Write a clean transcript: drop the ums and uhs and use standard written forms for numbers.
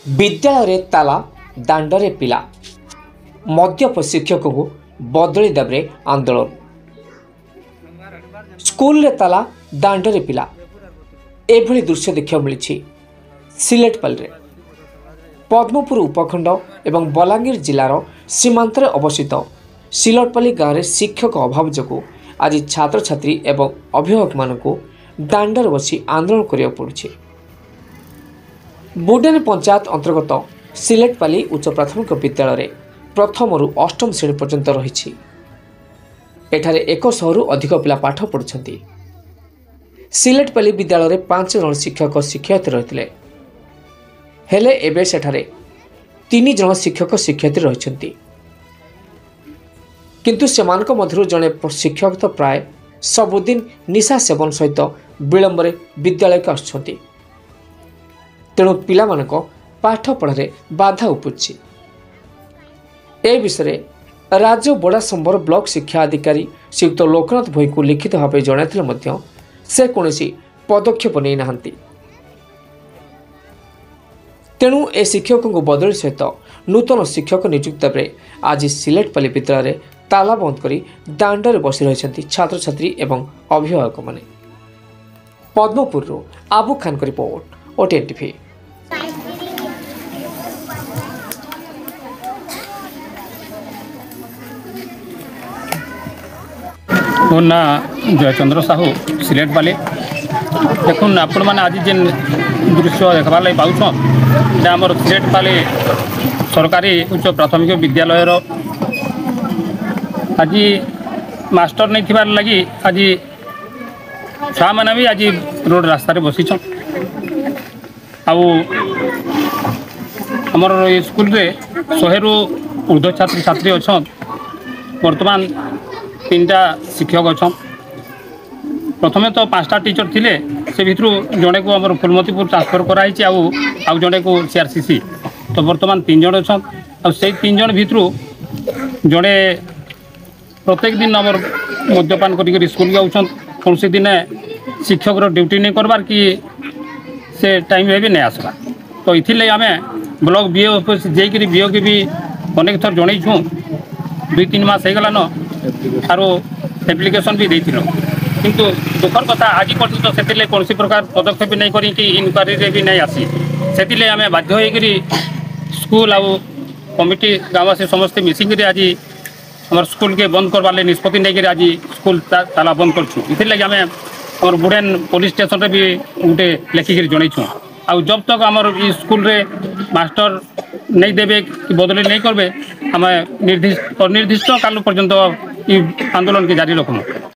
विद्यालय ताला दांडरे पिला मद्यप शिक्षक को बदली देवे आंदोलन। स्कूल रे ताला दांडरे पिला एभली दृश्य देखा मिली सिलेटपाली पद्मपुर उपखंड एवं बलांगीर जिलार सीमांत अवस्थित सिलटपाली गाँव में शिक्षक अभाव जो आज छात्र छात्री एवं अभिभावक मानू दांडर बसी आंदोलन करिया पड़ुछि। बुडेन पंचायत अंतर्गत सिलेटपाली उच्च प्राथमिक विद्यालय प्रथम रु अष्टम श्रेणी पर्यंत रही। एठारे 100 रु अधिक पिला पाठ पढ़ुछंती। सिलेटपाली विद्यालय 5 जन शिक्षक शिक्षयित्री रहिथिले हेले एबे सेठारे 3 जन शिक्षक शिक्षयित्री रहिछंती, किंतु सेमानक मध्यरु जने शिक्षक तो प्राय सबुदिन निशा सेवन सहित विलंब विद्यालय को आसुछंती। तेणु पिला मानक पाठ पढ़ारे बाधा उपुछि। ए विषय राज्य बड़ा संबर ब्लॉक शिक्षा अधिकारी श्रीयुक्त लोकनाथ भोई को लिखित भाव जणाइथिले से कौनसी पदक्षेप नहीं नाहंती। तेणु ए शिक्षक को बदली सहित नूतन शिक्षक नियुक्त बेले आज सिलेटपाली विद्यालय ताला बंद करी दांडरे बसी रही छात्र छात्री एवं अभिभावक माने। पद्मपुर आबू खान को रिपोर्ट ओटीएन टीवी। मोर ना जयचंद्र साहू सिलेटपाली। देखुन आपण मैंने आज जेन दृश्य देखबार लगे पाऊँ आमर सिलेटपाली सरकारी उच्च प्राथमिक विद्यालय आज मास्टर नहीं थिबार लगी आज छुआ मैंने भी आज रोड रास्ता बसी आमर स्कूल रे 100 रु ऊर्ध्व छात्र छात्री अच्छा वर्तमान 3टा शिक्षक अच्छा। प्रथमे तो 5टा टीचर थिले से भितरु जड़े को आम फुलमतीपुर ट्रांसफर कराई आउ जड़े को सीआरसीसी तो वर्तमान 3 जन अच्छा। से 3 जन भितरु जड़े प्रत्येक दिन आम मद्यपान कर स्कूल जाऊँ कौन सी दिन शिक्षक ड्यूटी नहीं करवार कि से टाइम भी नहीं आसवा। तो इथिले आम ब्लॉक बीओ ऑफिस जाकर बीओ के भी अनेक थर जनईछू 2-3 मास हो गलान आरो एप्लिकेशन भी देथिलो, किंतु दुखर कथा आज पर्यटन से कौन प्रकार पदक्षेप नहीं करी इनक्वारी भी नहीं आसी। से आम बाध्य होकर स्कूल आउ कमिटी गाँववासी समस्ते मिसिक आज हमार स्कूल के बंद करवार निष्पत्ति नहीं आज स्कूल ताला बंद करछू। इथिर आम और बुढ़ेन पुलिस स्टेशन भी गोटे लेखिक जनईछू। आउ जब तक आमर स्कूल रे मास्टर नहीं देवे कि बदली नहीं करबे आम निर्दिष्ट काल पर्यंत आंदोलन के जारी रखूँ।